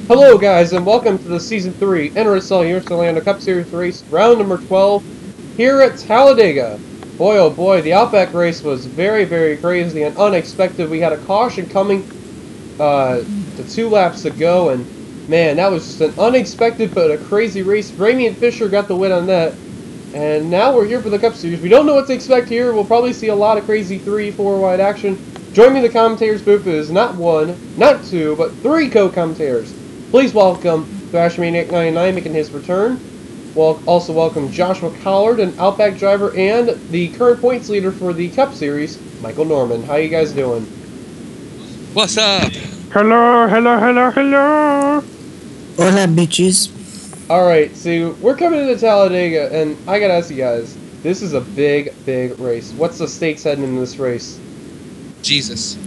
Hello guys, and welcome to the Season 3 NRSL Universal Orlando Cup Series race, round number 12, here at Talladega. Boy oh boy, the Outback race was very, very crazy and unexpected. We had a caution coming to 2 laps to go, and man, that was just an unexpected but a crazy race. Ramian Fisher got the win on that, and now we're here for the Cup Series. We don't know what to expect here. We'll probably see a lot of crazy 3-4 wide action. Joining me in the commentators booth is not 1, not 2, but 3 co-commentators. Please welcome ThrasherManiac99 making his return. We'll also welcome Joshua Collard, an Outback driver, and the current points leader for the Cup Series, Michael Norman. How you guys doing? What's up? Hello, hello, hello, hello. Hola, bitches. Alright, so we're coming into Talladega, and I gotta ask you guys, this is a big, big race. What's the stakes heading into this race? Jesus.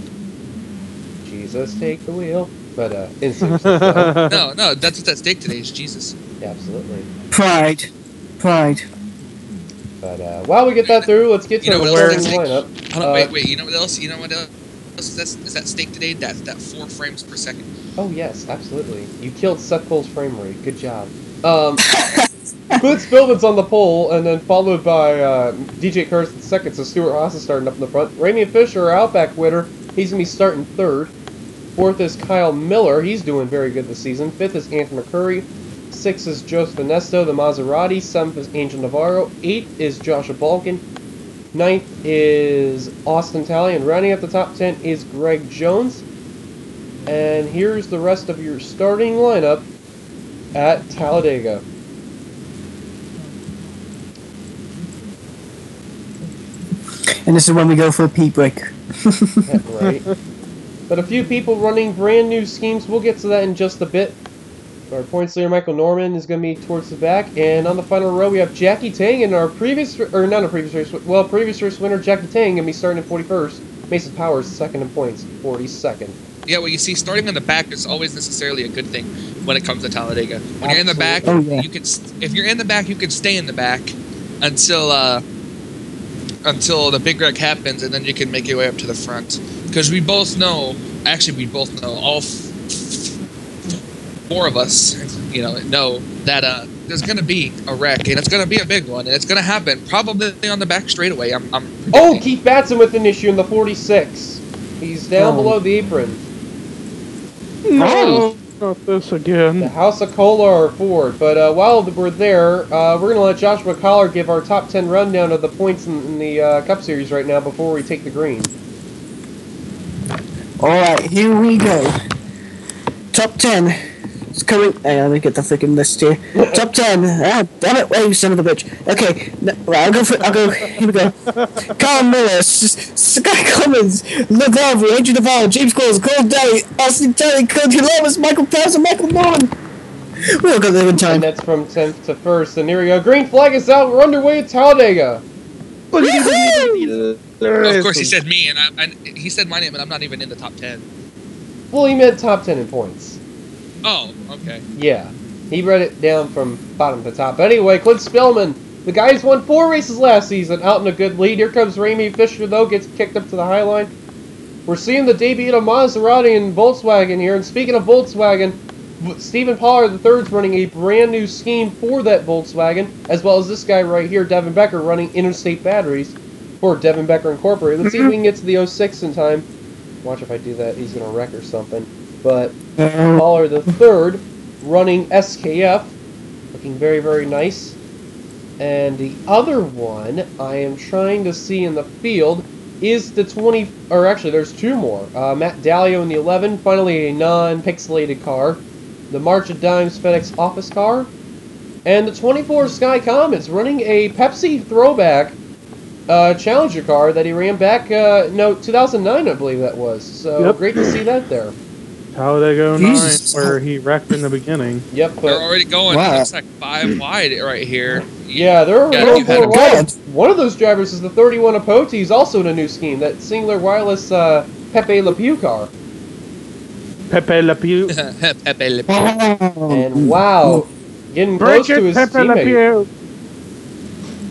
Jesus, take the wheel. But, in seriousness, though. No, that's what's at stake today is Jesus. Yeah, absolutely. Pride. But, while we get that through, let's get to the starting lineup. Hold on, wait, you know what else? You know what else is at stake today? That 4 frames per second. Oh, yes, absolutely. You killed Seth Cole's frame rate. Good job. Clint Spillman's on the pole, and then followed by DJ Curtis in second, so Stuart Haas is starting up in the front. Ramian Fisher, our Outback winner, he's going to be starting third. Fourth is Kyle Miller. He's doing very good this season. Fifth is Anthony McCurry. Sixth is Joseph Ernesto, the Maserati. Seventh is Angel Navarro. Eighth is Joshua Balkin. Ninth is Austin Talley. And rounding out the top 10 is Greg Jones. And here's the rest of your starting lineup at Talladega. And this is when we go for a pee break. Yeah, right. But a few people running brand new schemes. We'll get to that in just a bit. Our points leader, Michael Norman, is going to be towards the back. And on the final row, we have Jackie Tang and our previous race winner, Jackie Tang, going to be starting in 41st. Mason Powers, second in points, 42nd. Yeah, well, you see, starting on the back is always necessarily a good thing when it comes to Talladega. When you're in the back, you can. If you're in the back, you can stay in the back until the big wreck happens, and then you can make your way up to the front. Because we both know, all 4 of us, know that there's going to be a wreck, and it's going to be a big one, and it's going to happen probably on the back straightaway. I'm predicting. Oh, Keith Batson with an issue in the 46. He's down below the apron. No, not this again. The House of Cola are forward. But while we're there, we're going to let Joshua Collard give our top 10 rundown of the points in the Cup Series right now before we take the green. Alright, here we go. Top 10. It's coming. Hang on, let me get the freaking list here. Top 10. Ah, damn it. Wait, you son of a bitch. Okay, right, I'll go. Here we go. Kyle Miller, Sky Cummins, Lavalve, Andrew Navarro, James Cole, Cole Day, Austin Terry, Cody Lomas, Michael Powers, and Michael Norman. We all got there in time. And that's from 10th to 1st. And here we go. Green flag is out. We're underway at Talladega. Of course, he said me, and he said my name, and I'm not even in the top 10. Well, he meant top 10 in points. Oh, okay. Yeah. He read it down from bottom to top. But anyway, Clint Spillman, the guy who's won 4 races last season, out in a good lead. Here comes Ramian Fisher, though, gets kicked up to the high line. We're seeing the debut of Maserati and Volkswagen here. And speaking of Volkswagen, Stephen Pollard III's running a brand new scheme for that Volkswagen, as well as this guy right here, Devin Becker, running Interstate Batteries for Devin Becker Incorporated. Let's see if we can get to the 06 in time. Watch if I do that, he's going to wreck or something. But Pollard III running SKF, looking very, very nice. And the other one I am trying to see in the field is the 20, or actually there's 2 more. Matt Dallio in the 11, finally a non-pixelated car. The March of Dimes FedEx office car. And the 24 Sky Comets running a Pepsi throwback Challenger car that he ran back, 2009 I believe that was. So yep. Great to see that there. Talladega 09, where he wrecked in the beginning. Yep. They're already going. Wow. It looks like 5 wide right here. Yeah, they're already 4 wide. One of those drivers is the 31 Apote. He's also in a new scheme, that Singular Wireless Pepe Le Pew car. Pepe Le Pew. Pepe Le Pew. And wow, getting close to his teammate.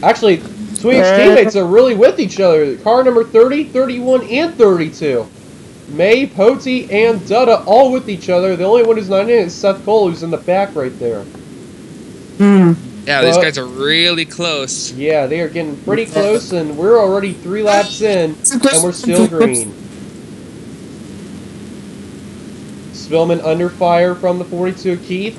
Actually, Sweet's teammates are really with each other. Car number 30, 31, and 32. May, Poti, and Dutta all with each other. The only one who's not in it is Seth Cole, who's in the back right there. Yeah, these guys are really close. Yeah, they are getting pretty close, and we're already 3 laps in, and we're still green. Spillman under fire from the 42 Keith,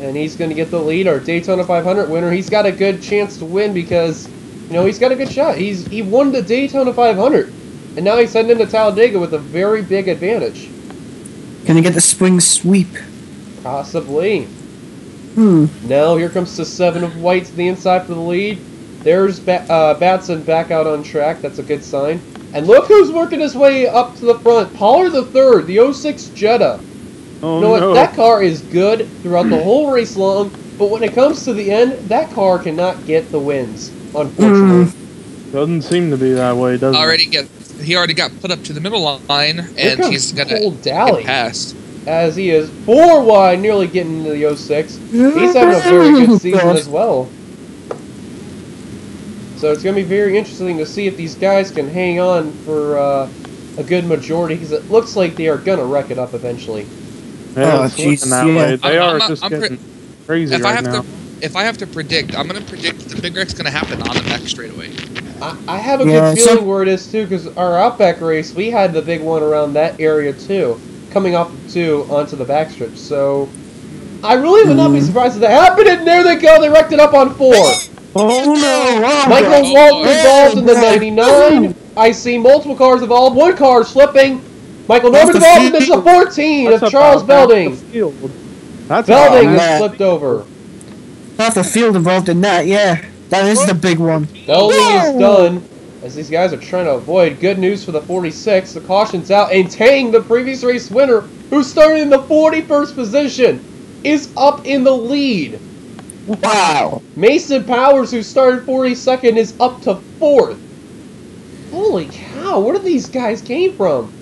and he's going to get the lead. Our Daytona 500 winner. He's got a good chance to win because, you know, he's got a good shot. He won the Daytona 500, and now he's heading into Talladega with a very big advantage. Can he get the spring sweep? Possibly. Now here comes the 7 of white to the inside for the lead. There's Batson back out on track. That's a good sign. And look who's working his way up to the front. Pollard the third, the 06 Jetta. Oh, you know what? no. That car is good throughout the whole race long, but when it comes to the end, that car cannot get the wins, unfortunately. Doesn't seem to be that way, does it? He already got put up to the middle line, and he's gonna get past. As he is 4 wide, nearly getting into the 06. He's having a very good season as well. So it's going to be very interesting to see if these guys can hang on for a good majority, because it looks like they are going to wreck it up eventually. Yeah, it's looking that way. They are just getting crazy right now. If I have to predict, I'm going to predict the big wreck's going to happen on the back straightaway. I have a good feeling where it is, too, because our Outback race, we had the big one around that area, too, coming off of 2 onto the backstretch. So I really would not be surprised if that happened, and there they go. They wrecked it up on 4. Oh no! Michael Walton involved in the 99. I see multiple cars involved. 1 car slipping. Michael Norman involved in the 14 of Charles Belding. Belding has flipped over. Half the field involved in that, yeah. That is the big one. Belding is done. As these guys are trying to avoid. Good news for the 46. The caution's out. And Tang, the previous race winner, who started in the 41st position, is up in the lead. Wow. Mason Powers, who started 42nd, is up to 4th. Holy cow, where did these guys came from?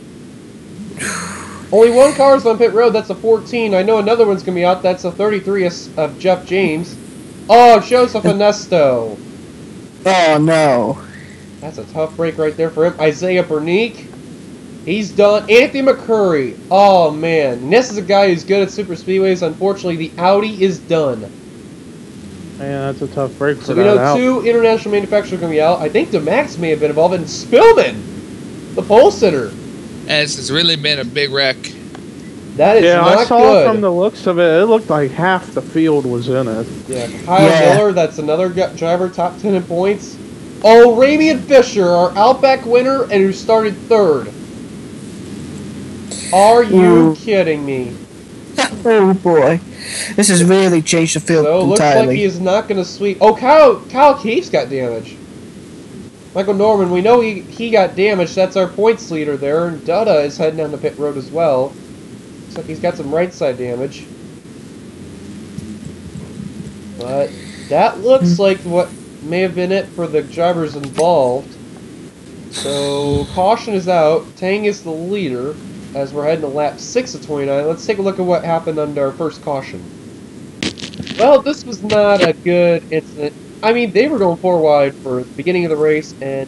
Only 1 car is on pit road, that's a 14. I know another one's going to be out, that's a 33 of Jeff James. Oh, Joseph Ernesto. Oh, no. That's a tough break right there for him. Isaiah Bernique, he's done. Anthony McCurry, oh man. And this is a guy who's good at super speedways. Unfortunately, the Audi is done. Man, that's a tough break for that. So we know 2 international manufacturers are going to be out. I think DeMax may have been involved in Spillman, the pole sitter. And it's really been a big wreck. That is not good. I saw from the looks of it, it looked like half the field was in it. Yeah, Kyle Miller, that's another driver, top 10 in points. Oh, Ramian Fisher, our Outback winner, and who started 3rd. Are you kidding me? Oh boy. This has really changed the field entirely. So, looks like he is not going to sweep. Oh, Kyle Keefe's got damage. Michael Norman, we know he got damaged. That's our points leader there. And Dutta is heading down the pit road as well. Looks like he's got some right side damage. But that looks like what may have been it for the drivers involved. So, caution is out. Tang is the leader. As we're heading to lap 6 of 29, let's take a look at what happened under our first caution. Well, this was not a good incident. I mean, they were going 4 wide for the beginning of the race, and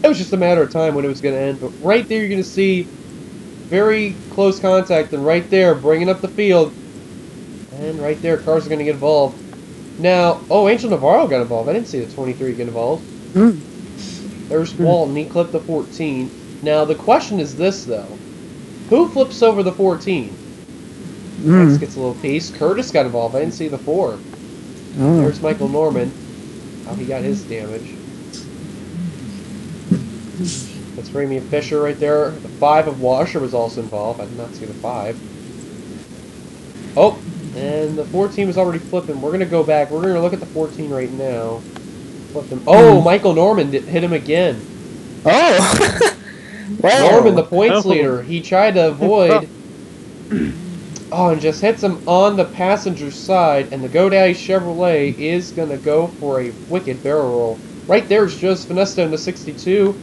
it was just a matter of time when it was going to end. But right there, you're going to see very close contact, and right there, bringing up the field. And right there, cars are going to get involved. Now, oh, Angel Navarro got involved. I didn't see the 23 get involved. There's Walton. He clipped the 14. Now, the question is this, though. Who flips over the 14? Max gets a little piece. Curtis got involved. I didn't see the 4. There's Michael Norman. How he got his damage. That's Ramian Fisher right there. The 5 of Washer was also involved. I did not see the 5. Oh, and the 14 was already flipping. We're going to go back. We're going to look at the 14 right now. Flip him. Oh, Michael Norman hit him again. Oh! Wow. Norman, the points leader, he tried to avoid. Oh, and just hits him on the passenger side, and the GoDaddy Chevrolet is going to go for a wicked barrel roll. Right there's Joseph Ernesto in the 62,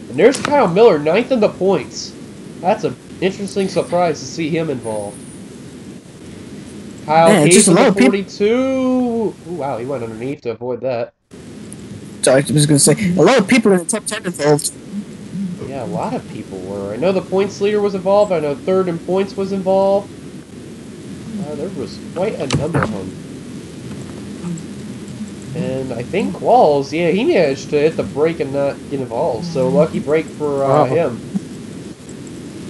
and there's Kyle Miller, 9th in the points. That's an interesting surprise to see him involved. Kyle Hayes in the 42. Ooh, wow, he went underneath to avoid that. Sorry, I was going to say, a lot of people in the top 10 involved. Yeah, a lot of people were. I know the points leader was involved. I know third in points was involved. There was quite a number of them. And I think Qualls, yeah, he managed to hit the brake and not get involved. So lucky break for him.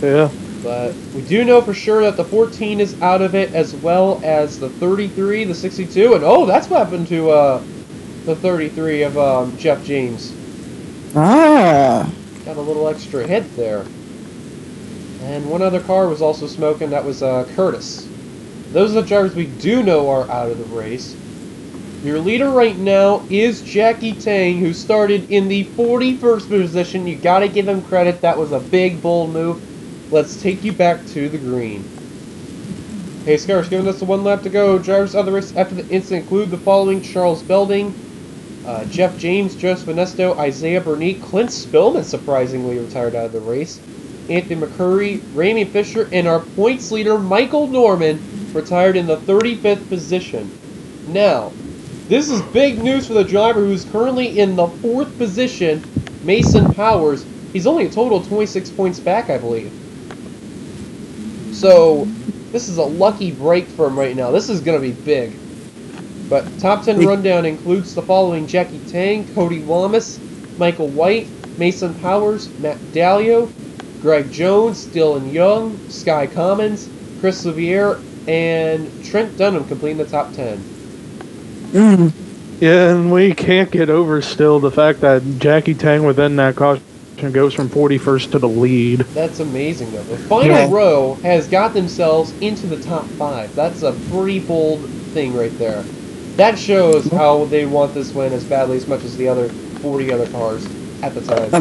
Yeah. But we do know for sure that the 14 is out of it, as well as the 33, the 62, and oh, that's what happened to the 33 of Jeff James. Ah. Got a little extra hit there. And one other car was also smoking, that was Curtis. Those are the drivers we do know are out of the race. Your leader right now is Jackie Tang, who started in the 41st position. You gotta give him credit, that was a big, bold move. Let's take you back to the green. Hey, Scar's giving us 1 lap to go. Drivers of the race after the incident include the following: Charles Belding, Jeff James, Joseph Venesto, Isaiah Burnett, Clint Spillman surprisingly retired out of the race, Anthony McCurry, Ramey Fisher, and our points leader, Michael Norman, retired in the 35th position. Now, this is big news for the driver who's currently in the 4th position, Mason Powers. He's only a total of 26 points back, I believe. So, this is a lucky break for him right now. This is going to be big. But top 10 rundown includes the following: Jackie Tang, Cody Lamas, Michael White, Mason Powers, Matt Dalio, Greg Jones, Dylan Young, Sky Commons, Chris Liviere, and Trent Dunham completing the top 10. Yeah, and we can't get over still the fact that Jackie Tang within that caution goes from 41st to the lead. That's amazing, though. The final row has got themselves into the top 5. That's a pretty bold thing right there. That shows how they want this win as badly as much as the other 40 other cars at the time.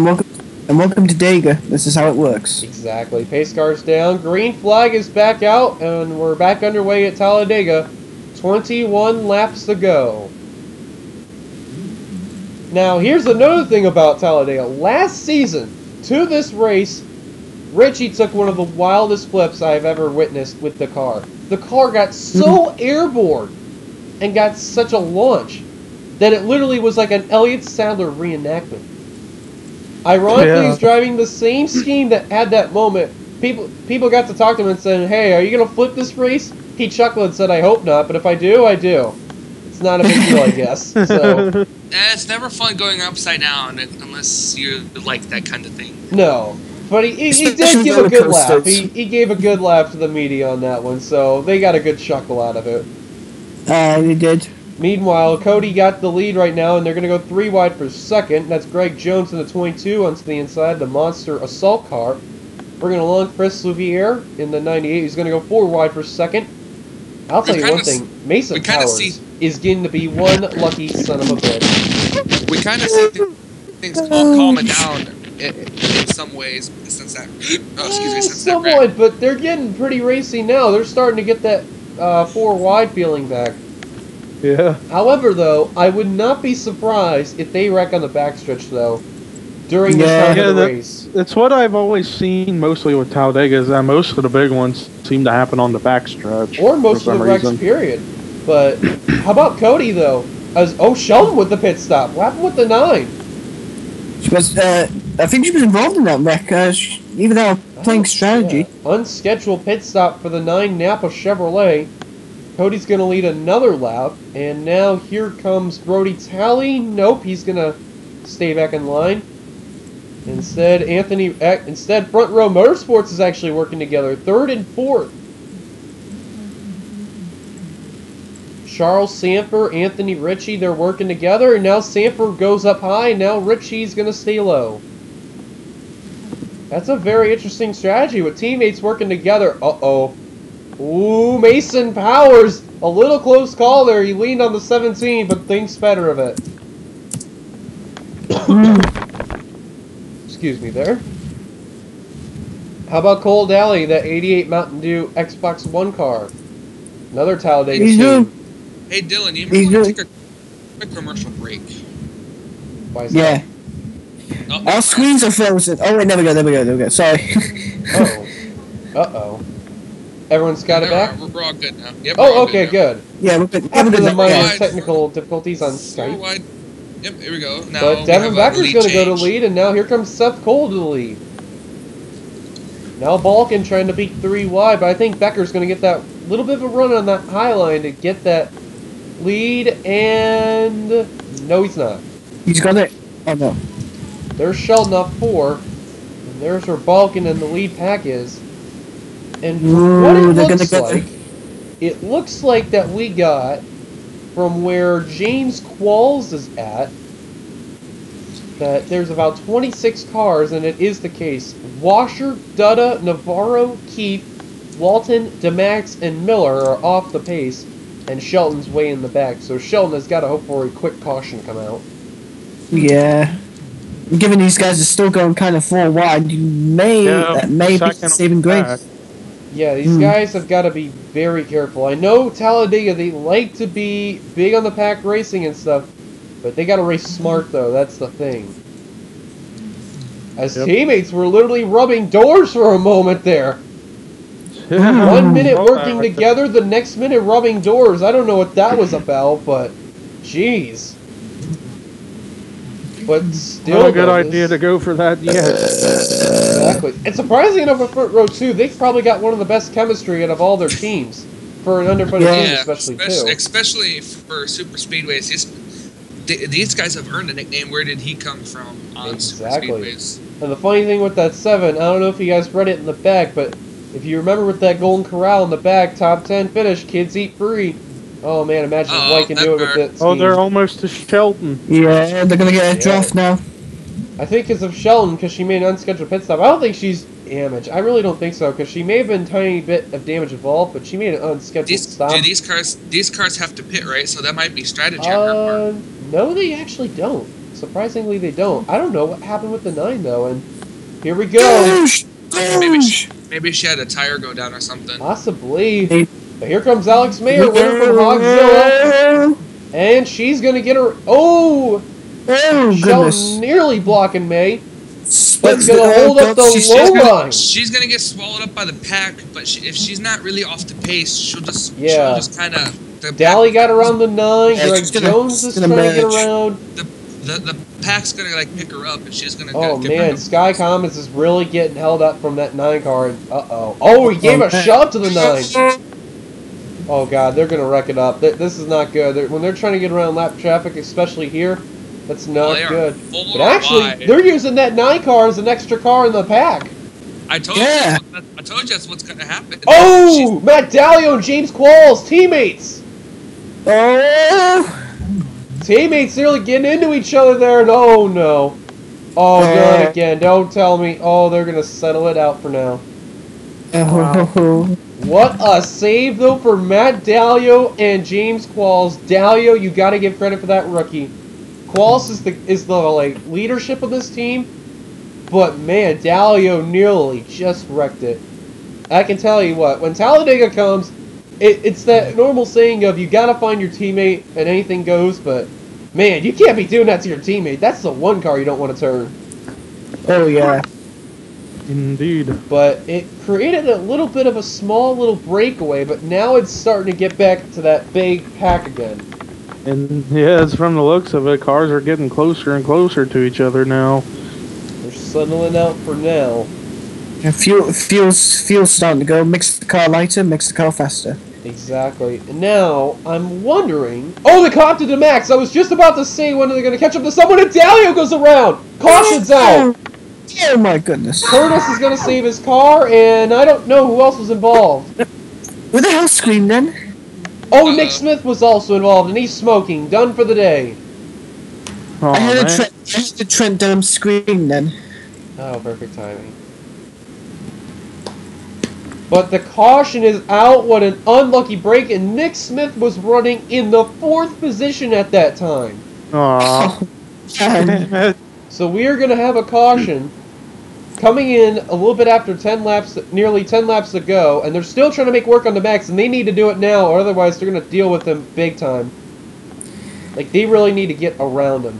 And welcome to Dega. This is how it works. Exactly. Pace car's down. Green flag is back out, and we're back underway at Talladega. 21 laps to go. Now, here's another thing about Talladega. Last season, to this race, Richie took one of the wildest flips I've ever witnessed with the car. The car got so airborne and got such a launch that it literally was like an Elliott Sadler reenactment. Ironically, he's driving the same scheme that had that moment. People got to talk to him and said, "Hey, are you going to flip this race?" He chuckled and said, "I hope not, but if I do, I do." It's not a big deal, I guess. So. It's never fun going upside down unless you like that kind of thing. No, but he did give a good laugh. He gave a good laugh to the media on that one, so they got a good chuckle out of it. He did. Meanwhile, Cody got the lead right now, and they're going to go 3 wide for second. That's Greg Jones in the 22 onto the inside, the monster assault car. Bringing along Chris Louviere in the 98. He's going to go 4 wide for second. I'll tell you one thing. Mason Powers is getting to be one lucky son of a bitch. We kind of see things calming down in some ways since that. Somewhat, but they're getting pretty racy now. They're starting to get that 4 wide feeling back. Yeah. However, though, I would not be surprised if they wreck on the backstretch, though, during this time of the race. That's what I've always seen mostly with Talladega, is that most of the big ones seem to happen on the backstretch. Or most of the wrecks, period. But how about Cody, though? Sheldon with the pit stop. What happened with the 9? She was, I think she was involved in that wreck, even though playing strategy. Yeah. Unscheduled pit stop for the 9 Napa Chevrolet. Cody's going to lead another lap, and now here comes Brody Talley. Nope, he's going to stay back in line. Instead, Front Row Motorsports is actually working together. 3rd and 4th. Charles Sanford, Anthony Ritchie, they're working together, and now Sanford goes up high, and now Ritchie's going to stay low. That's a very interesting strategy with teammates working together. Uh-oh. Ooh, Mason Powers. A little close call there. He leaned on the 17, but thinks better of it. Excuse me there. How about Cole Daly, that 88 Mountain Dew Xbox One car? Another Talladega team. Hey, Dylan, you might want to take a quick commercial break. Why is that? Our screens are frozen. Oh, wait, there we go. Sorry. Uh-oh. Everyone's got it back? We're all good now. Yep, okay, good. Yeah, we're good. After the minor technical difficulties on Skype. Yep, here we go. Now but Devin Becker's going to go to lead, and now here comes Seth Cole to the lead. Now Balkan trying to beat 3 wide, but I think Becker's going to get that little bit of a run on that high line to get that lead, and no, he's not. He's got it. Oh, no. There's Sheldon off 4, and there's where Balkan and the lead pack is. And what it looks like that we got from where James Qualls is at, that there's about 26 cars, and it is the case. Washer, Dutta, Navarro, Keith, Walton, DeMax, and Miller are off the pace, and Shelton's way in the back. So Shelton has got to hope for a quick caution to come out. Yeah. Given these guys are still going kind of 4 wide, that may be saving grace. Yeah, these guys have got to be very careful. I know Talladega, they like to be big on the pack racing and stuff, but they got to race smart, though. That's the thing. As teammates were literally rubbing doors for a moment there. 1 minute working together, the next minute rubbing doors. I don't know what that was about, but jeez. But still, not a good idea to go for that yet. Exactly. And surprisingly enough, for front row 2, they've probably got one of the best chemistry out of all their teams. For an underfunded team, especially, too. Especially for super speedways. These guys have earned a nickname. Where did he come from on super speedways? And the funny thing with that 7, I don't know if you guys read it in the back, but if you remember with that Golden Corral in the back, top 10 finish, kids eat free. Oh man, imagine if White can do it with it. Oh, they're almost to Shelton. Yeah, they're gonna get a draft now. I think it's of Shelton because she made an unscheduled pit stop. I don't think she's damaged. I really don't think so because she may have been a tiny bit of damage involved, but she made an unscheduled stop. Do these cars have to pit, right? So that might be strategy on her part. No, they actually don't. Surprisingly, they don't. I don't know what happened with the 9 though, and here we go. Maybe she had a tire go down or something. Possibly. But here comes Alex Mayer, winner from Hogzilla, and she's gonna get her. Oh, Shelton nearly blocking May. But gonna hold up the low line. She's gonna get swallowed up by the pack, but if she's not really off the pace, she'll just kind of. Dally got around the 9. Greg Jones is trying to get around. The pack's gonna like pick her up, and she's gonna. Oh man, Sky Commons is really getting held up from that 9 car. Oh, he gave a shove to the 9. Oh god, they're gonna wreck it up. This is not good. When they're trying to get around lap traffic, especially here, that's not good. But actually, they're using that 9 car as an extra car in the pack. I told you that's what's gonna happen. Oh, Matt Dalio and James Qualls, teammates. Teammates nearly getting into each other there, and oh no. Oh, done again. Don't tell me. Oh, they're gonna settle it out for now. What a save, though, for Matt Dalio and James Qualls. Dalio, you got to give credit for that rookie. Qualls is the like leadership of this team, but man, Dalio nearly just wrecked it. I can tell you what, when Talladega comes, it's that normal saying of you got to find your teammate and anything goes, but man, you can't be doing that to your teammate. That's the one car you don't want to turn. Oh yeah. Indeed. But it created a little bit of a small little breakaway, but now it's starting to get back to that big pack again. And yeah, it's from the looks of it, cars are getting closer and closer to each other now. They're settling out for now. Yeah, fuel's starting to go. Makes the car lighter, makes the car faster. Exactly. And now, I'm wondering... Oh, they caught to DeMax! I was just about to say when they're going to catch up to someone, and Dalio goes around! Caution's out! Oh my goodness. Curtis is going to save his car, and I don't know who else was involved. Who the hell screamed then? Oh, Nick Smith was also involved, and he's smoking. Done for the day. Oh, I heard a Trent Dunham scream then. Oh, perfect timing. But the caution is out. What an unlucky break, and Nick Smith was running in the 4th position at that time. Aww. So we are going to have a caution coming in a little bit after 10 laps, nearly 10 laps to go, and they're still trying to make work on the Max, and they need to do it now, or otherwise they're going to deal with them big time. Like, they really need to get around them.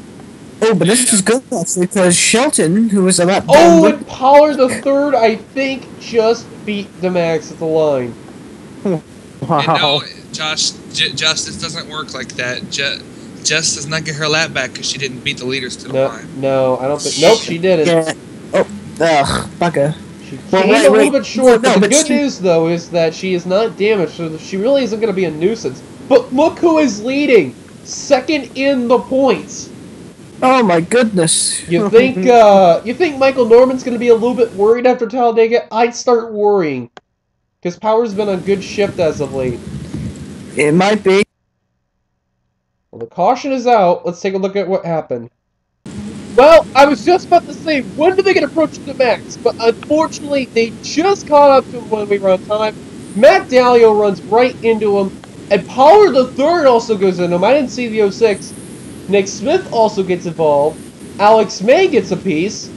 Oh, but this is good, actually, because Shelton, who was a lap down... Oh, and Pollard the third, I think, just beat the Max at the line. Wow. And no, Josh, this doesn't work like that. Jess does not get her lap back because she didn't beat the leaders to the line. No, I don't think... Nope, she didn't. Yeah. Oh, ugh, bugger. She She came a little bit short, but the good news, though, is that she is not damaged, so she really isn't going to be a nuisance. But look who is leading! Second in the points! Oh my goodness. You think Michael Norman's going to be a little bit worried after Talladega? I'd start worrying. Because Power's been on good shift as of late. It might be. Well, the caution is out. Let's take a look at what happened. Well, I was just about to say, when do they get approached to Max? But unfortunately, they just caught up to him when we were on time. Matt Dalio runs right into him. And Pollard the third also goes into him. I didn't see the 06. Nick Smith also gets involved. Alex May gets a piece.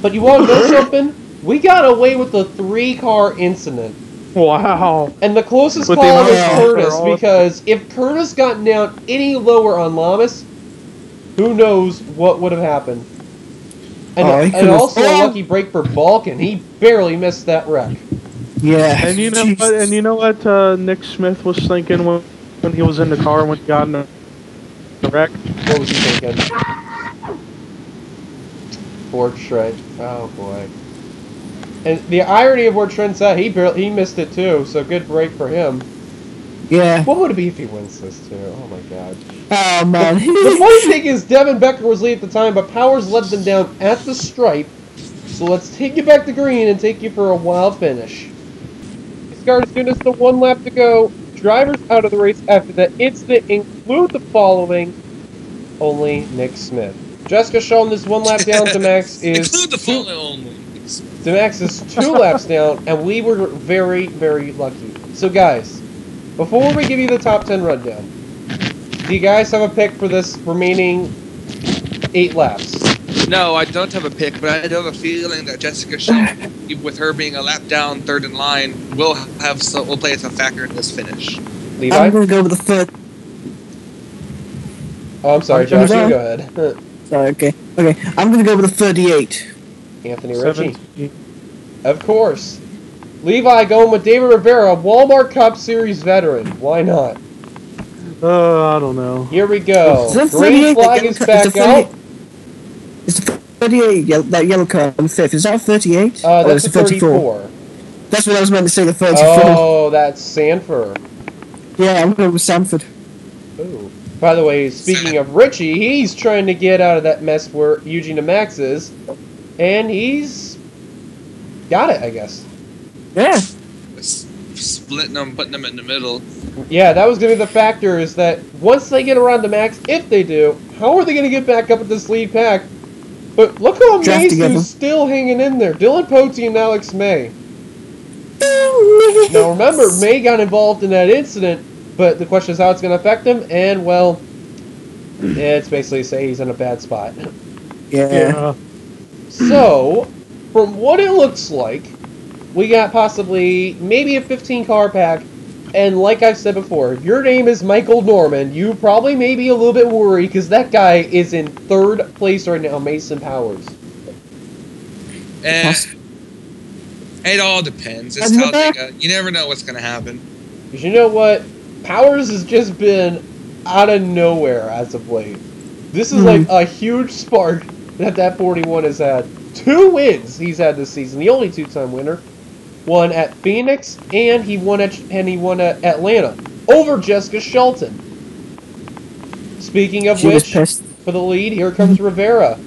But you want to know something? We got away with the 3-car incident. Wow. And the closest call was Curtis, because if Curtis got down any lower on Lamas, who knows what would have happened. And also a lucky break for Balkan. He barely missed that wreck. Yeah. And you know what? And you know what Nick Smith was thinking when he was in the car when he got in the wreck? What was he thinking? Ford Trent. Oh boy. And the irony of where Trent's at, he missed it too. So good break for him. Yeah. What would it be if he wins this too? Oh my god. Oh man. The funny thing is, Devin Becker was lead at the time, but Powers led them down at the stripe. So let's take you back to green and take you for a wild finish. As soon as the 1 lap to go, drivers out of the race after that incident include the following: only Nick Smith. Jessica Shelton is 1 lap down. Demax is include the following only. Demax is 2 laps down, and we were very, very lucky. So guys, before we give you the top 10 rundown, do you guys have a pick for this remaining 8 laps? No, I don't have a pick, but I do have a feeling that Jessica Shelton, with her being a lap down, third in line, will play as a factor in this finish. Levi? I'm gonna go with the third. Oh, I'm sorry, Josh. You go ahead. Sorry. Okay. I'm gonna go with the 38. Anthony Ritchie. Of course. Levi going with David Rivera, Walmart Cup Series veteran. Why not? I don't know. Here we go. Green flag is back out. It's the 38, that yellow car on the 5th. Is that 38? That's a 34. That's what I was meant to say, the 34. Oh, that's Sanford. Yeah, I'm going with Sanford. Ooh. By the way, speaking of Richie, he's trying to get out of that mess where Eugene and Max is. And he's got it, I guess. Yeah. Splitting them, putting them in the middle. Yeah, that was going to be the factor, is that once they get around to Max, if they do, how are they going to get back up at this lead pack? But look how Mason's still hanging in there. Dylan Pote and Alex May. Now remember, May got involved in that incident, but the question is how it's going to affect him, and well, it's basically say he's in a bad spot. Yeah. So, from what it looks like, we got possibly maybe a 15-car pack, and like I've said before, if your name is Michael Norman, you probably may be a little bit worried, because that guy is in 3rd place right now, Mason Powers. It all depends. It's Talladega. You never know what's going to happen. Because you know what? Powers has just been out of nowhere as of late. This is like a huge spark that 41 has had. 2 wins he's had this season. The only 2-time winner. One at Phoenix, and he won at Atlanta over Jessica Shelton. Speaking of which, for the lead, here comes Rivera.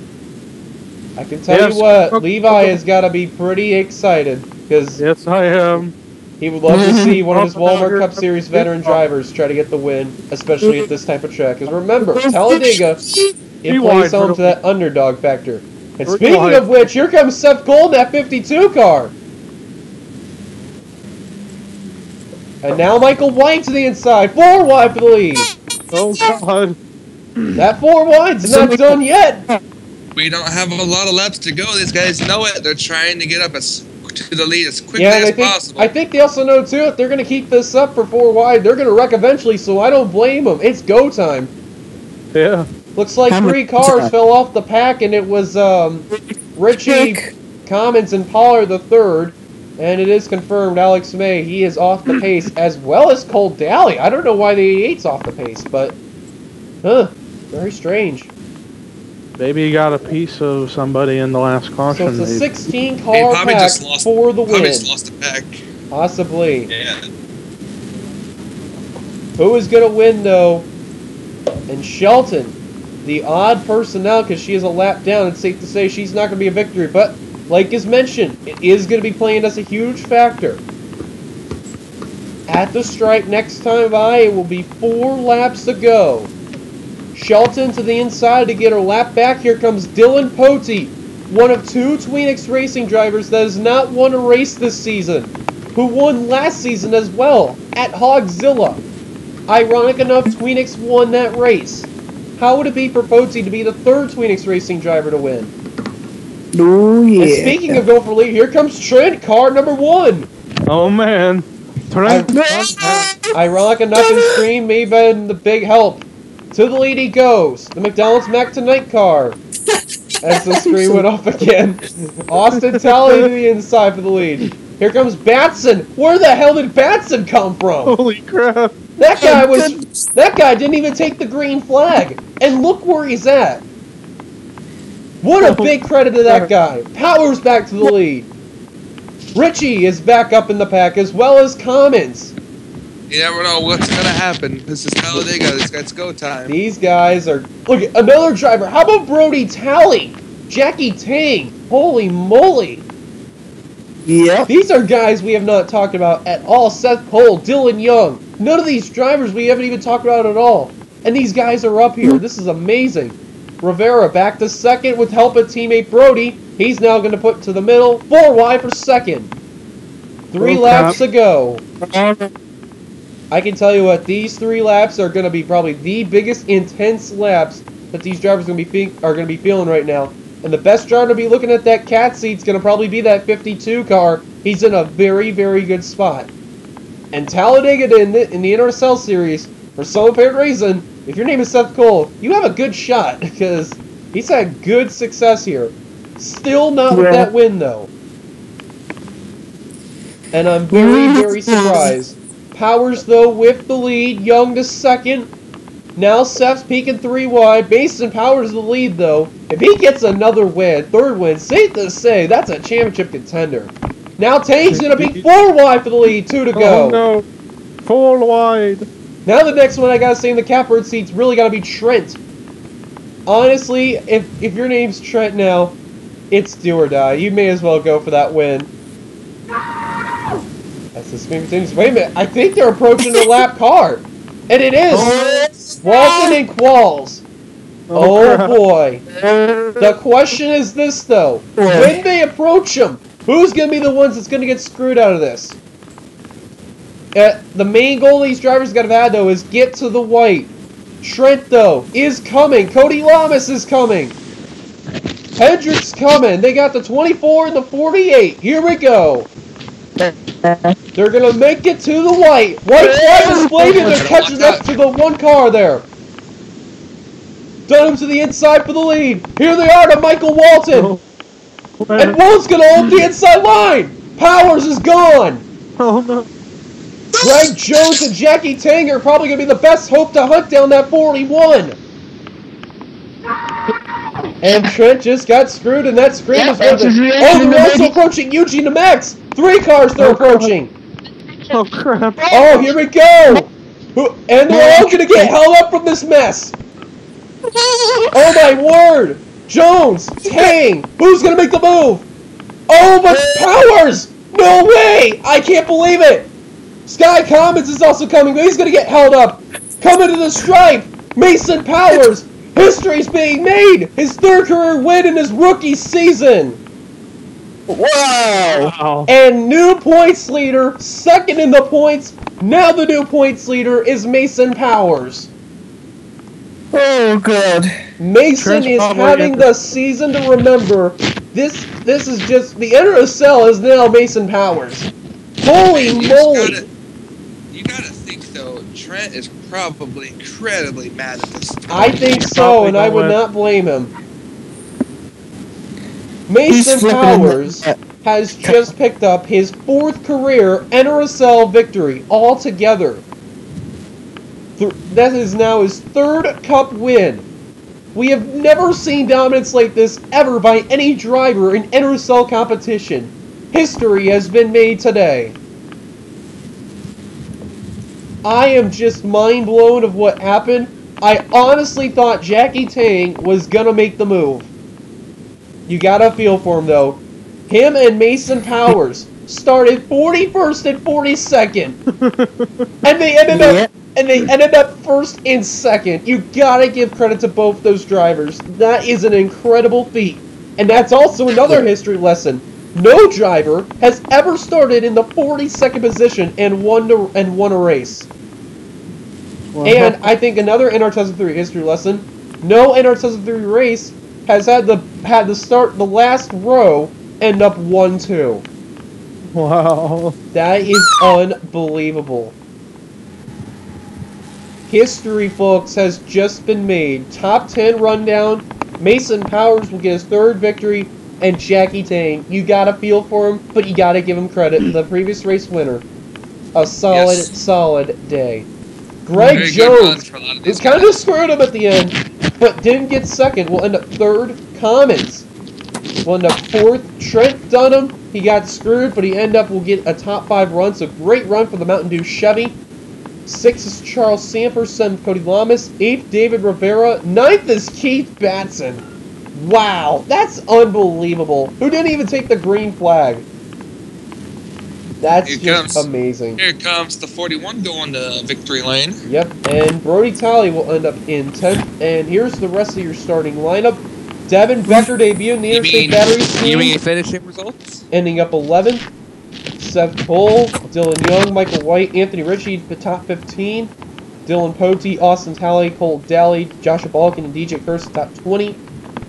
I can tell you what, Levi has got to be pretty excited because yes, I am. He would love to see one of his Walmart Cup Series veteran drivers try to get the win, especially at this type of track. Because remember, Talladega, it plays home to that underdog factor. And speaking of which, here comes Seth Gold in that 52 car. And now Michael White to the inside. 4 wide for the lead. Oh, God. That 4 wide's not done yet. We don't have a lot of laps to go. These guys know it. They're trying to get up to the lead as quickly as possible. I think they also know, too, if they're going to keep this up for 4 wide, they're going to wreck eventually, so I don't blame them. It's go time. Yeah. Looks like 3 cars fell off the pack, and it was Richie, Commons, and Pollard the third. And it is confirmed, Alex May, he is off the pace, as well as Cole Daly. I don't know why the 88's off the pace, but, very strange. Maybe he got a piece of somebody in the last caution. So it's a maybe. 16 car pack for the win. Probably just lost a pack. Possibly. Yeah. Who is going to win, though? And Shelton, the odd personnel, because she is a lap down. It's safe to say she's not going to be a victory. But, like is mentioned, it is going to be playing as a huge factor. At the stripe next time by, it will be 4 laps to go. Shelton to the inside to get her lap back. Here comes Dylan Pote, one of 2 Tweenix racing drivers that has not won a race this season, who won last season as well at Hogzilla. Ironic enough, Tweenix won that race. How would it be for Pote to be the 3rd Tweenix racing driver to win? Oh, yeah. And speaking of go for lead, here comes Trent, car number 1. Oh, man. Trent. Ironic enough, his screen may have been the big help. To the lead he goes. The McDonald's Mac Tonight car. As the screen went off again. Austin Talley to the inside for the lead. Here comes Batson. Where the hell did Batson come from? Holy crap. That guy didn't even take the green flag. And look where he's at. What a big credit to that guy. Powers back to the lead. Richie is back up in the pack as well as Commons. You never know what's gonna happen. This is Talladega. It's go time. These guys are... Look, another driver. How about Brody Talley? Jackie Tang. Holy moly. Yeah. These are guys we have not talked about at all. Seth Cole, Dylan Young. None of these drivers we haven't even talked about at all. And these guys are up here. This is amazing. Rivera back to second with help of teammate Brody. He's now going to put to the middle. 4 wide for second. 3 laps to go. I can tell you what, these 3 laps are going to be probably the biggest intense laps that these drivers are going to be feeling right now. And the best driver to be looking at that cat seat is going to probably be that 52 car. He's in a very, very good spot. And Talladega in the NRSL series, for some apparent reason, if your name is Seth Cole, you have a good shot because he's had good success here. Still not with that win, though. And I'm very, very surprised. Powers, though, with the lead. Young to second. Now Seth's peeking 3 wide. Mason Powers the lead, though. If he gets another win, 3rd win, safe to say, that's a championship contender. Now Tang's going to be 4 wide for the lead. 2 to go. Oh, no. 4 wide. Now the next one I got to say in the catbird seat's really got to be Trent. Honestly, if your name's Trent now, it's do or die. You may as well go for that win. As the screen continues. Wait a minute. I think they're approaching the lap car. And it is. Walton and Qualls. Oh boy. The question is this, though. When they approach them, who's going to be the ones that's going to get screwed out of this? The main goal these drivers got to have, though, is get to the white. Trent, though, is coming. Cody Lamas is coming. Hendrick's coming. They got the 24 and the 48. Here we go. They're going to make it to the white. White flag is waving. They're catching up to the 1 car there. Dunham to the inside for the lead. Here they are to Michael Walton. And Walton's going to hold the inside line. Powers is gone. Oh, no. Greg Jones and Jackie Tang are probably going to be the best hope to hunt down that 41. And Trent just got screwed, and that screen is with it. Oh, they're also approaching Eugene to Max. 3 cars they're approaching. Oh, crap. Oh, here we go. And they're all going to get held up from this mess. Oh, my word. Jones, Tang, who's going to make the move? Oh, but Powers. No way. I can't believe it. Sky Commons is also coming, but he's going to get held up. Coming to the stripe. Mason Powers. History's being made! His 3rd career win in his rookie season! Wow! And new points leader, 2nd in the points. Now the new points leader is Mason Powers. Oh, God. Mason is having the season to remember. This is just... The NRSL is now Mason Powers. Holy moly! You gotta think, though, Trent is probably incredibly mad at this. I think so, and I would not blame him. Mason Powers has just picked up his 4th career NRSL victory altogether. That is now his 3rd Cup win. We have never seen dominance like this ever by any driver in NRSL competition. History has been made today. I am just mind blown of what happened. I honestly thought Jackie Tang was gonna make the move. You gotta feel for him though. Him and Mason Powers started 41st and 42nd, and they ended up first and second. You gotta give credit to both those drivers. That is an incredible feat, and that's also another history lesson. No driver has ever started in the 42nd position and won a race. And I think another NR 3 history lesson: no NR 3 race has had to start the last row end up 1-2. Wow. That is unbelievable. History, folks, has just been made. Top 10 rundown. Mason Powers will get his third victory, and Jackie Tang. You gotta feel for him, but you gotta give him credit. The previous race winner. A solid day. Greg Jones, who kind of screwed him at the end, but didn't get second, will end up third. Commons will end up fourth. Trent Dunham, he got screwed, but he will get a top 5 run. So great run for the Mountain Dew Chevy. 6th is Charles Samper. 7th, Cody Lamas. 8th, David Rivera. 9th is Keith Batson. Wow, that's unbelievable. Who didn't even take the green flag? That's amazing. Here comes the 41 going to victory lane. Yep, and Brody Talley will end up in 10th. And here's the rest of your starting lineup. Devin Becker debuted in the Interstate Batteries team. You mean finishing results? Ending up 11th. Seth Bull, Dylan Young, Michael White, Anthony Ritchie, the top 15. Dylan Pote, Austin Talley, Cole Daly, Joshua Balkin, and DJ Curse, top 20.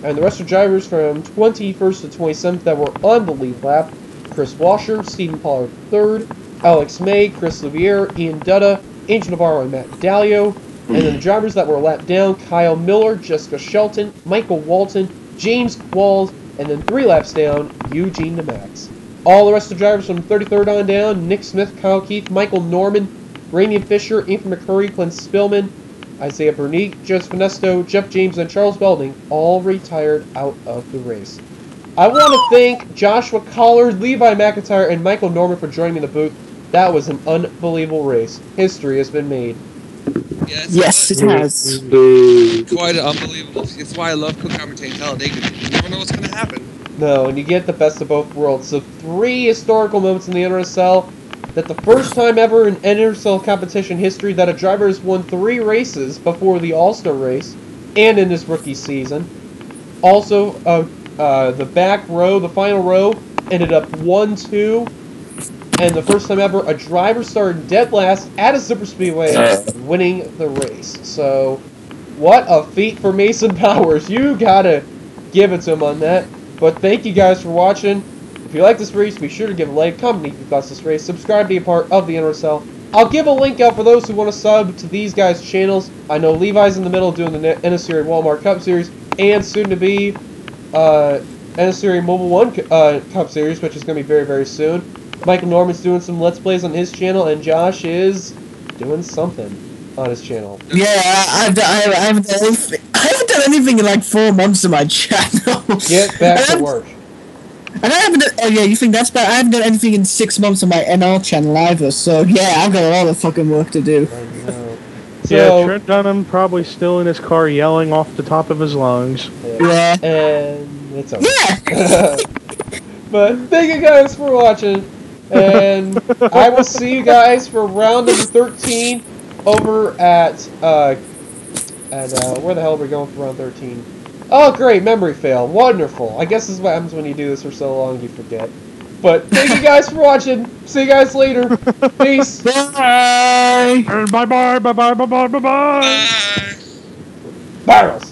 And the rest are drivers from 21st to 27th that were on the lead lap. Chris Washer, Stephen Pollard, 3rd. Alex May, Chris Livier, Ian Dutta, Angel Navarro, and Matt Dalio. And then the drivers that were lapped down: Kyle Miller, Jessica Shelton, Michael Walton, James Walls, and then 3 laps down, Eugene DeMax. All the rest of the drivers from 33rd on down: Nick Smith, Kyle Keith, Michael Norman, Ramian Fisher, Anthony McCurry, Clint Spillman, Isaiah Bernique, Joseph Nesto, Jeff James, and Charles Belding all retired out of the race. I want to thank Joshua Collard, Levi McIntyre, and Michael Norman for joining me in the booth. That was an unbelievable race. History has been made. Yes, it has. Quite unbelievable. It's why I love co-commentating Talladega. You never know what's going to happen. No, and you get the best of both worlds. So 3 historical moments in the NRSL. That the first time ever in NRSL competition history that a driver has won 3 races before the All-Star race and in his rookie season. Also, the back row, the final row, ended up 1-2. And the first time ever a driver started dead last at a superspeedway, winning the race. So, what a feat for Mason Powers. You gotta give it to him on that. But thank you guys for watching. If you like this race, be sure to give a like, comment if you thought this race, subscribe to be a part of the NRSL. I'll give a link out for those who want to sub to these guys' channels. I know Levi's in the middle doing the NSR Walmart Cup Series, and soon to be NSR Mobile 1 Cup Series, which is going to be very, very soon. Michael Norman's doing some Let's Plays on his channel, and Josh is doing something on his channel. Yeah, I haven't done anything in like 4 months on my channel. Get back to work. And I haven't done, oh yeah, you think that's bad? I haven't done anything in 6 months on my NL channel either, so yeah, I've got a lot of fucking work to do. I know. Yeah, Trent Dunham probably still in his car yelling off the top of his lungs. Yeah. And it's over. Yeah! But thank you guys for watching, and I will see you guys for round number 13 over at where the hell are we going for round 13? Oh, great, memory fail. Wonderful. I guess this is what happens when you do this for so long, you forget. But thank you guys for watching. See you guys later. Peace. Bye! Bye-bye, bye-bye, bye-bye, bye-bye! Bye. Barrels.